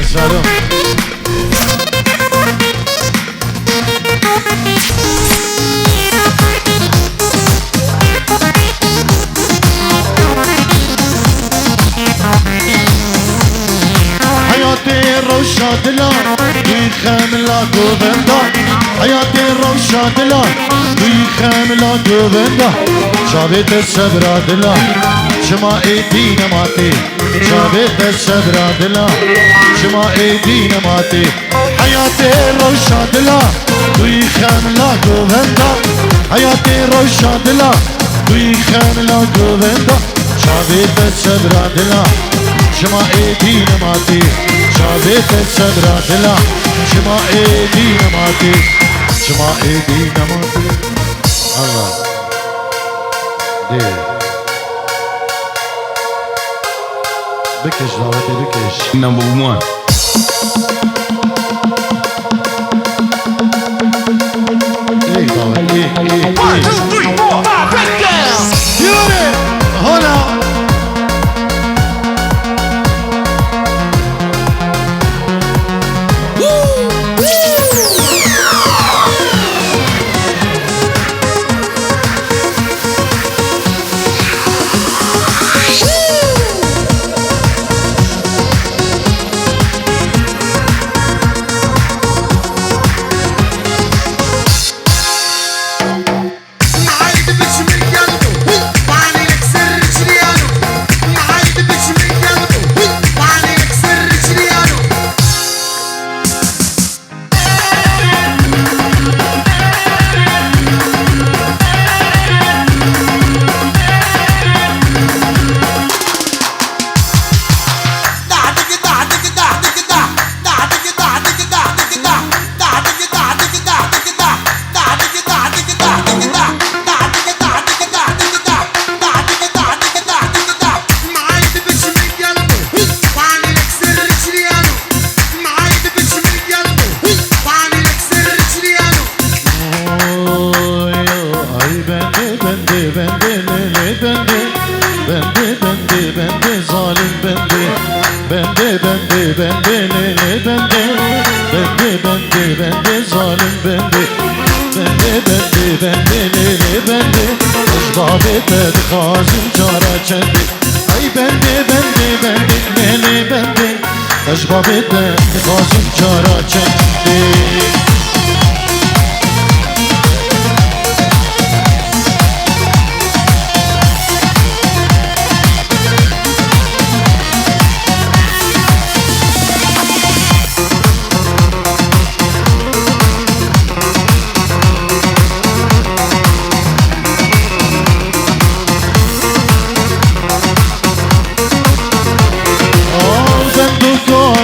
سلام حياتي روشة دلان ويخام لا قوبندا حياتي روشة دلان ويخام لا قوبندا شابت السبرا دلان شما ايدي نماتي شابت السبرا دلان شما ايدي نماتي حياتي روشة دلان ويخام لا قوبندا حياتي روشة دلان ويخام لا قوبندا شابت السبرا دلان شما ايدي نماتي شابت السبرا دلان شما ايدي نماتي شما ايدي نماتي الله دي بكش دعوتي بكش نمبر 1 ايه دعوتي ايه 1 2 3 4 5 break down يوري هنا أشبابته خازن جارا چندی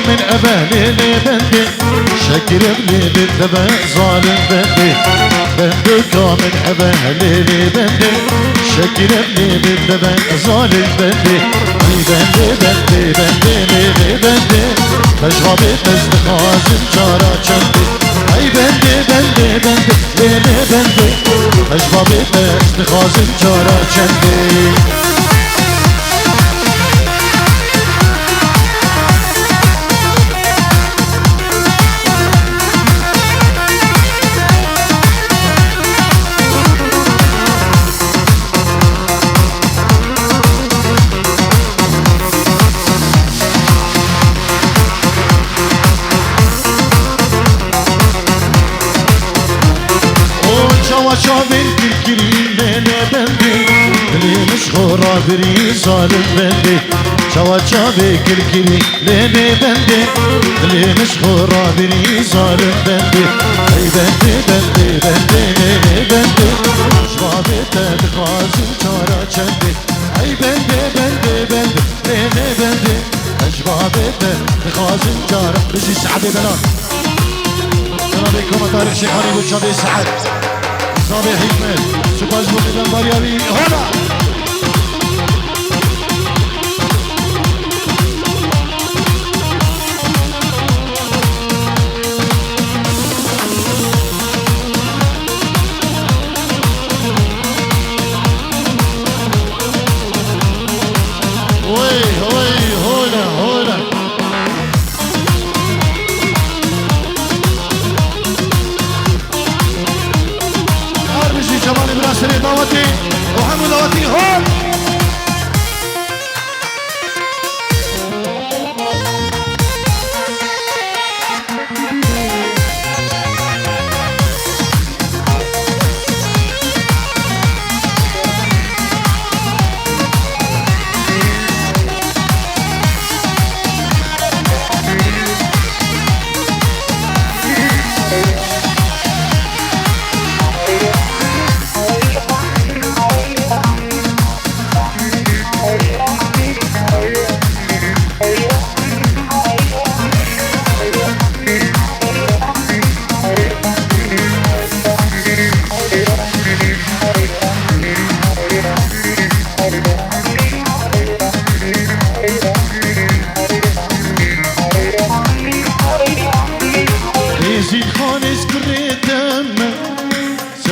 من أبالي بندي شكر ابني بالتبع ظالم بندي بندك من أبالي بندي شكر ابني بالتبع ظالم بندي بندي بندي بندي بندي بشغبي تستخازن جارا چندي اي بندي بندي بندي ليلي بندي بشغبي تستخازن جارا چندي شابين كل ليلة بندي اللي مش غرابري ظالم بندي شابي كل ليلة بندي اللي مش غرابري ظالم بندي اي بندي بندي بندي بندي شبابي تدخازن جارا چندي اي بندي بندي بندي ليلة بندي شبابي تدخازن جارا بشي سعدي بلان السلام عليكم طارق شيخاني وشابي سعد صابي حكمت سوباز بودن باریابی هلا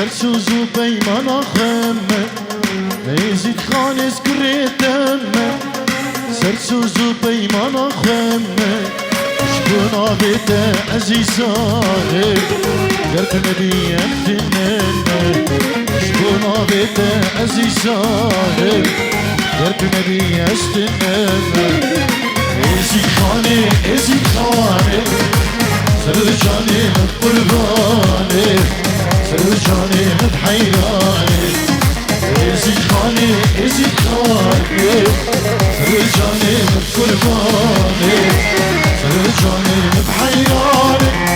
سرسوز و پیمان خمه نزید خانه سکریتمه سرسوز و پیمان خمه شبنا بیت عزیزانه گرک نبی افتننه شبنا بیت عزیزانه گرک نبی استننه ازید خانه سرجاني قرباني سرجاني بحيراني ازيد خاني سرجاني قرباني سرجاني بحيراني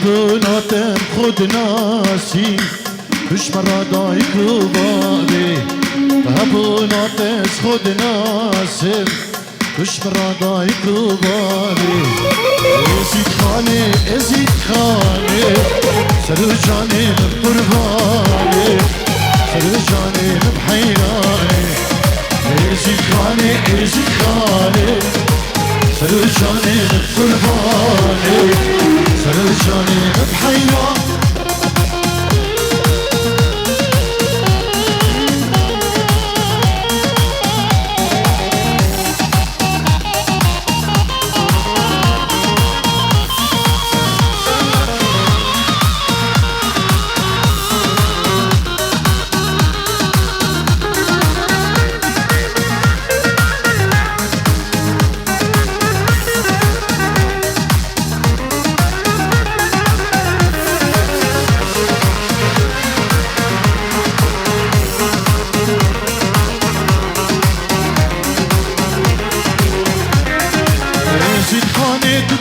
هبناتم خود ناسی بشمرا دایک و بابی هبناتم خود ناسم بشمرا دایک و بابی ازید خانه سر جانم قربانی سر جانم بحیرانی ازید خانه سر جانم قربانی سر جانم بحیرانی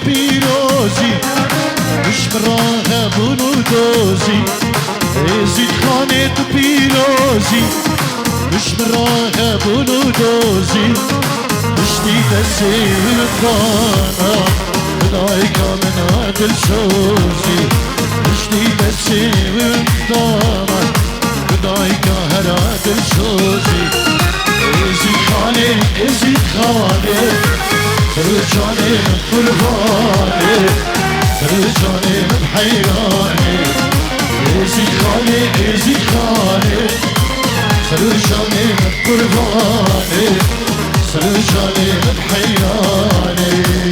پیروزی بشمراه بونو دوزی ازید خانه تو پیروزی بشمراه بونو دوزی بشتی دستی خانا بدای کامنا دل سوزی بشتی دستی خانا بدای کامنا دل سوزی ازید خانه سر جانم قرباني سر جانم بحيراني ازید خانه سر جانم قرباني سر جانم بحيراني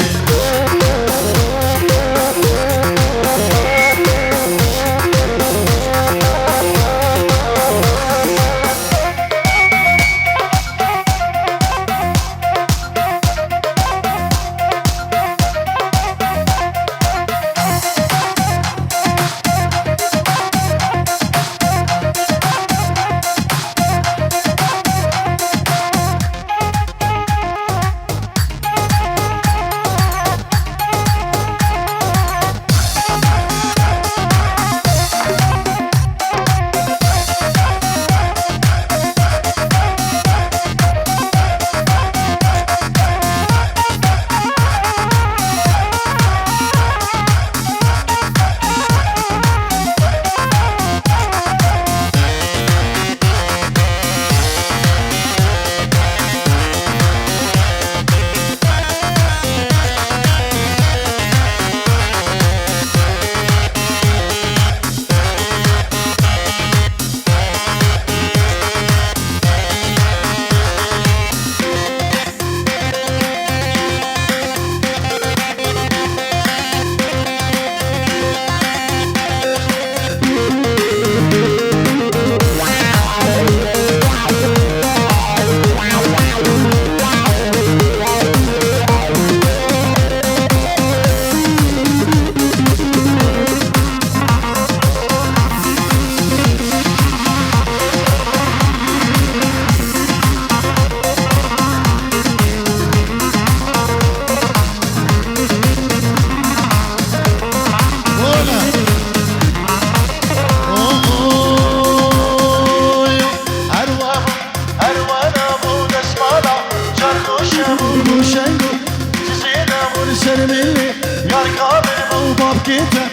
شرملي يار كامل مو باب كيتا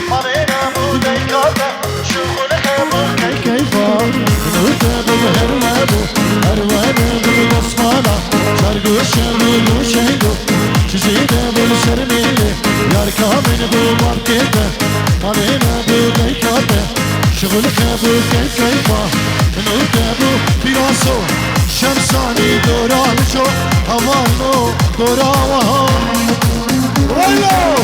مرينا مو ديكاتا شغل خيبو كي كيفا نوتا بهرنابو هروانا بالبصمانا شرقو الشمال وشيدو شزيدا بالشرملي يار كامل مو باب كيتا مرينا مو ديكاتا شغل خيبو كي كيفا نوتا بياسو شمساني دوران شو هوانو دوراوها ولو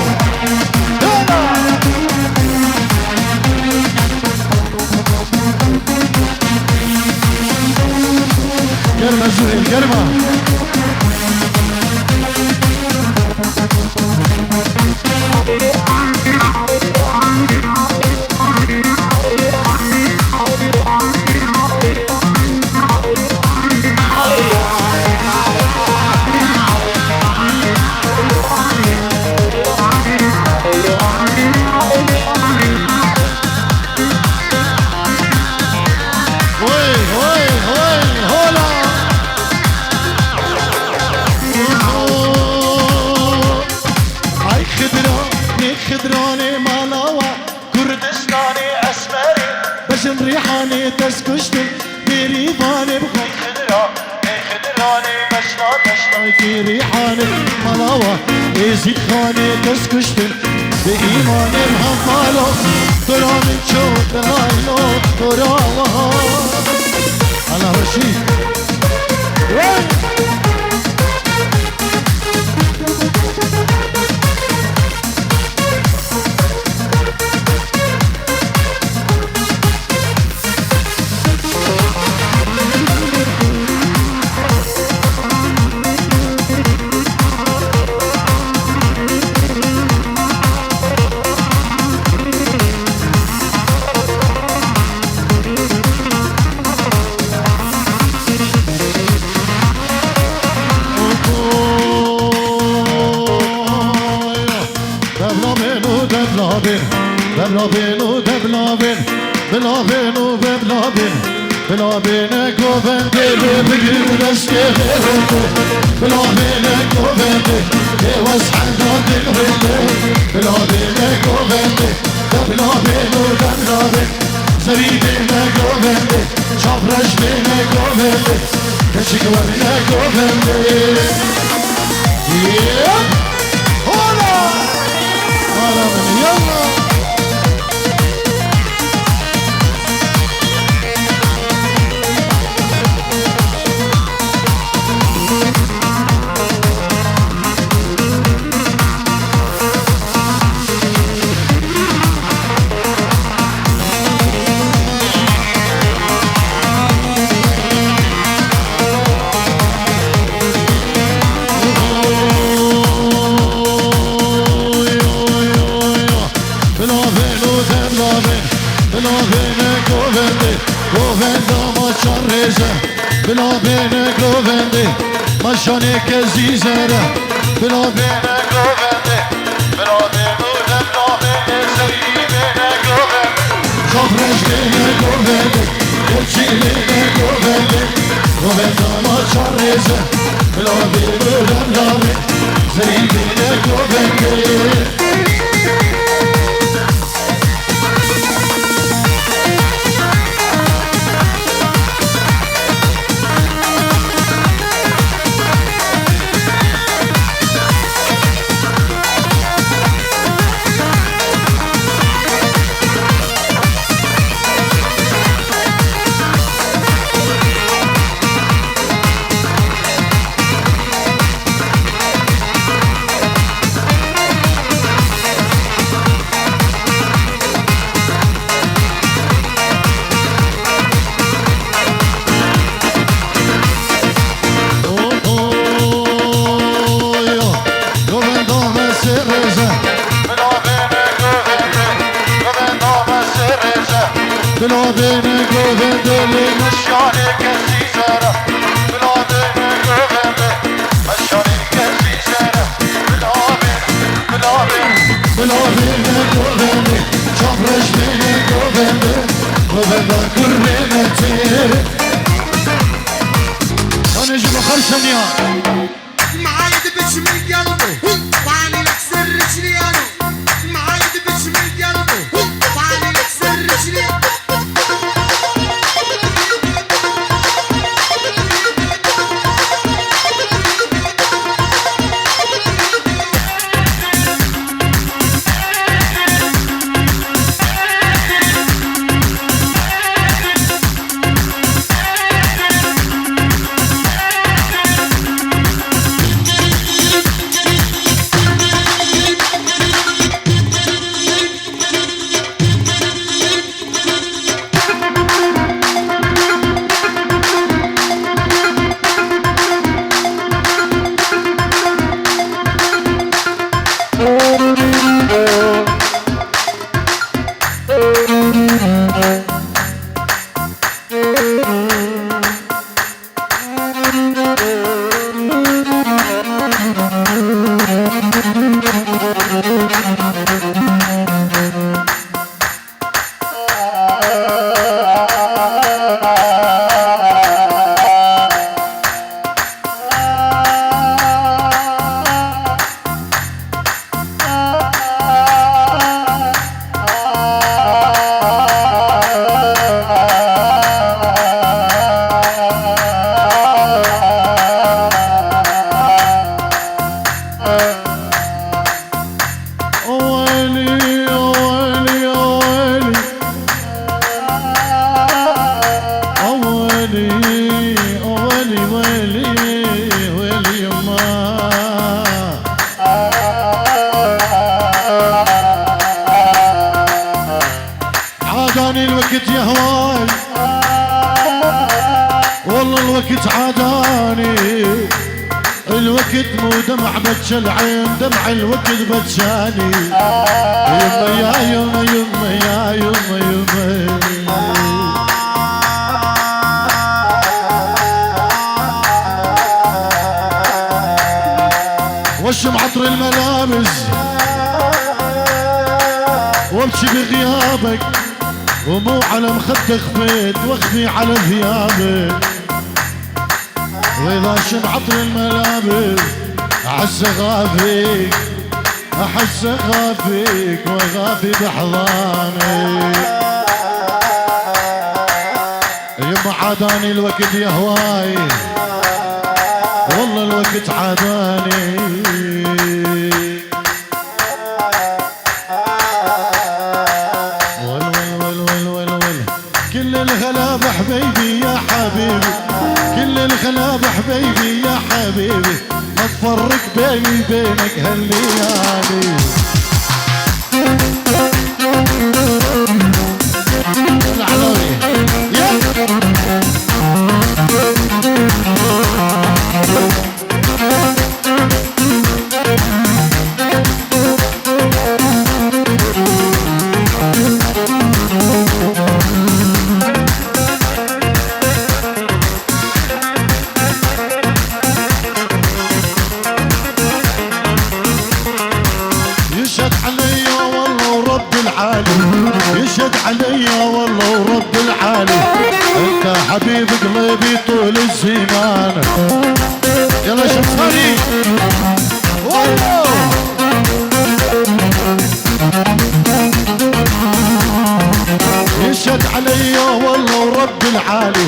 كرمة زهير كرمة خدراني مالاوا كردستاني اسمري بشم ريحاني تسكشتن بريفاني بخي خدراني بشنا تشنا في ريحاني مالاوا يزيد خاني تسكشتن بإيماني الهمالو درامي شو دلايلو دراوها على رشيد بلابين گوونده بگیر دست غیرنده بلابین گوونده دیواز حندان دلرنده بلابین گوونده بلابین و دملابین زریبین گوونده چابرش بین گوونده کشیگوین گوونده هولا هولا من یلا بلابين گوونده مشانی که زیزره بلابين گوونده بلابين و دملابين زریبین گوونده خفرش بین گوونده گلچیلین گوونده گوونده ماشان ریزه بلابين و دملابين زریبین گوونده بلابين گوونده مشانی که زیزره بلابين گوونده مشانی که زیزره بلابين گوونده چابرش بین گوونده گوونده کرمتی انا جيب خرشنيا معايا دبش من قلبه وعني لك ويلي ويلي ويلي ويلي يما عاداني الوقت يا هواي والله الوقت عاداني الوقت مو دمع بتش العين دمع الوقت بتشاني يما يا يما يما يا يما يما وشم عطر الملابس وامشي بغيابك ومو على مخدك خفيت واخفي على ثيابك واذا شم عطر الملابس احس غافيك احس غافيك وغافي بحضانك يما عاداني الوقت يا هواي والله الوقت عاداني كل الغلاب حبيبي يا حبيبي كل الغلاب حبيبي يا حبيبي ما تفرق بيني وبينك هالليالي العلاوي يشهد علي والله ورب العالي يشهد علي والله ورب العالي انت حبيب قلبي طول الزمان يلا شمساني والله يشهد علي والله ورب العالي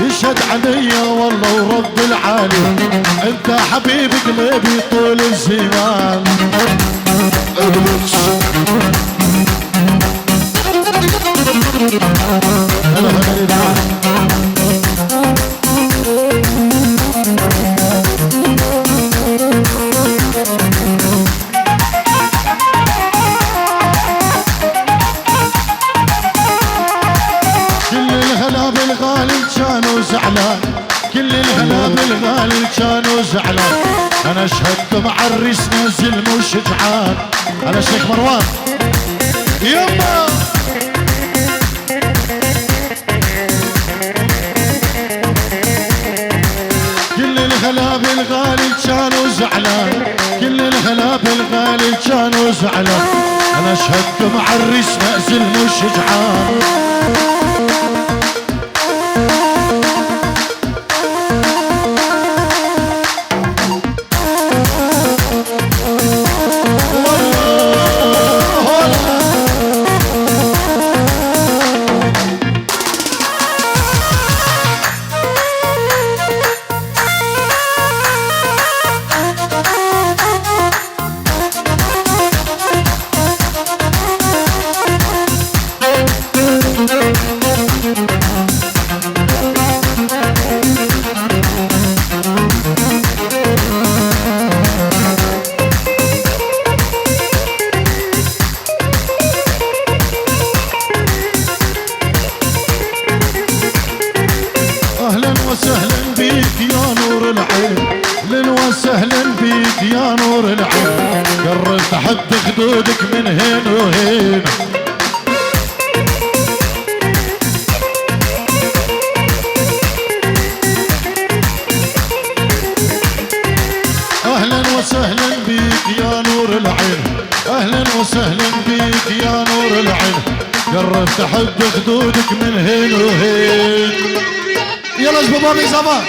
يشهد علي والله ورب العالي انت حبيب قلبي طول الزمان كل الهلا بالغالي كانوا زعلان كل الهلا بالغالي كانوا زعلان انا شهدت مع الريس نازل مو شجعان انا شيخ مروان يما كل الهلا بالغالي كانوا زعلان كل الهلا بالغالي كانوا زعلان انا شهدت مع الريس نازل مو شجعان وسهلا بيك يا نور العين اهلا وسهلا بيك يا نور العين قربت حد خدودك من هين وهين اهلا وسهلا بيك يا نور العين اهلا وسهلا بيك يا نور العين قربت حد خدودك من هين وهين يلا شبابي صباح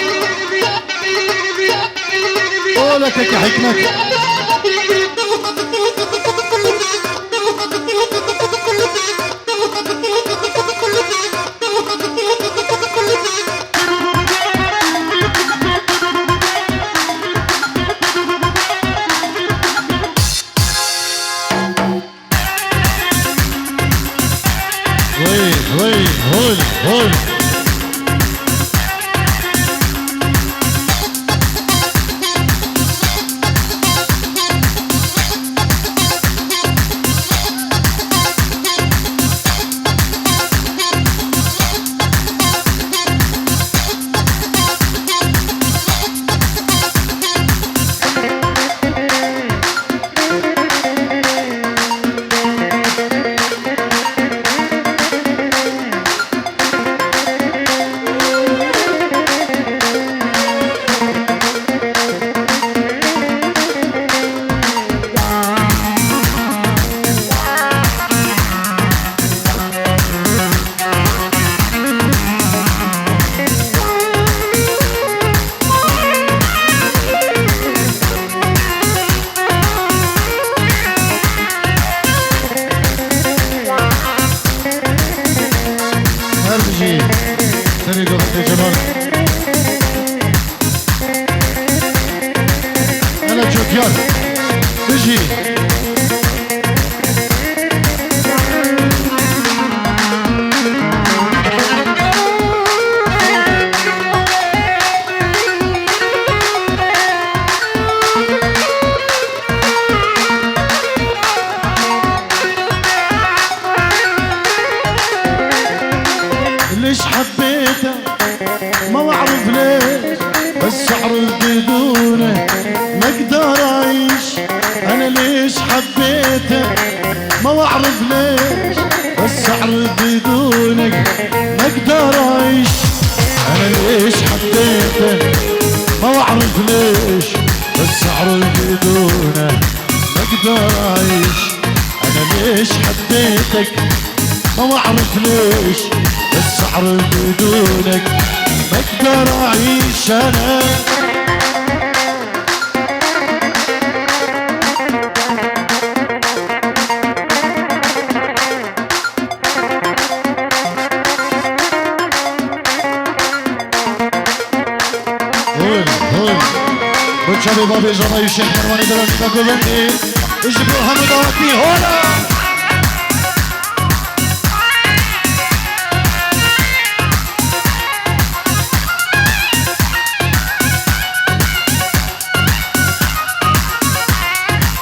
قولك يا حكمك وي هول يلا تجي ليش حبيته ما بعرف ليش بس اعرف بدونه ما اقدر اعيش انا ليش حبيته ما بعرف ليش بس اعرف بدونك ما اقدر اعيش انا ليش حبيته ما بعرف ليش بس اعرف بدونه ما اقدر اعيش انا ليش حبيتك ما بعرف ليش بس اعرف بدونك ما اقدر اعيش انا بچه بابی جامعی شیخ مروانی درانی بگلندی اجبرو همه دارتی هولا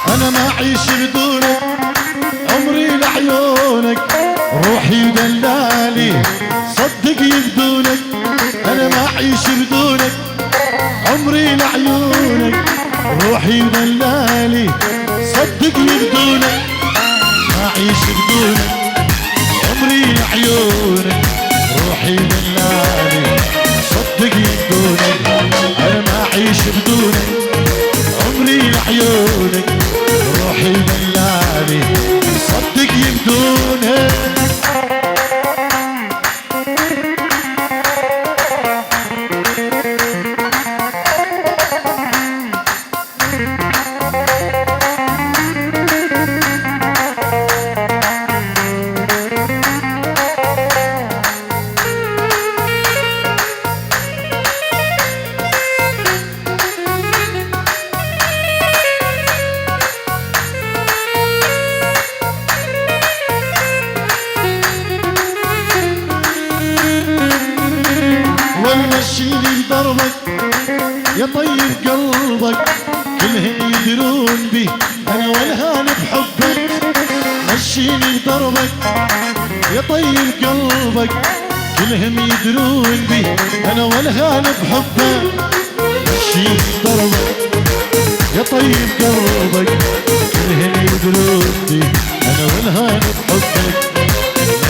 أنا ما أعيش بدونك عمري لعيونك روحي ودلالي صدق يبدونك أنا ما أعيش بدونك عمري لعيونك روحي ودلالي صدق يبدونك ما أعيش بدونك عمري لعيونك روحي ودلالي صدق يبدونك أنا ما أعيش بدونك عمري لعيونك روحي دلالي صدق يبدونك مشيني بدربك يا طيب قلبك كلهم يدرون بي انا والهان بحبك مشيني بدربك يا طيب قلبك كلهم يدرون بي انا والهان بحبك مشيني بدربك يا طيب قلبك كلهم يدرون بي انا والهان بحبك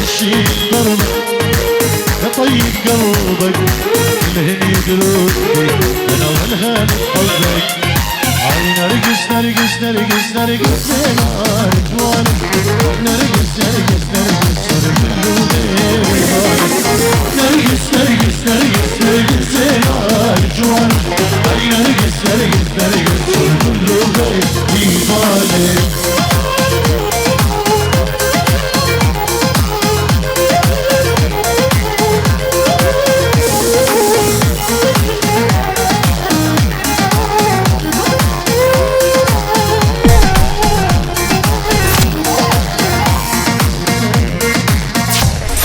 مشيني بدربك يا طيب قلبك كلهن يدرون بي انا والهان بحبك عاي نرقص نرقص نرقص نرقص زينار جوانك نرقص نرقص نرقص نرقص نرقص نرقص نرقص نرقص زينار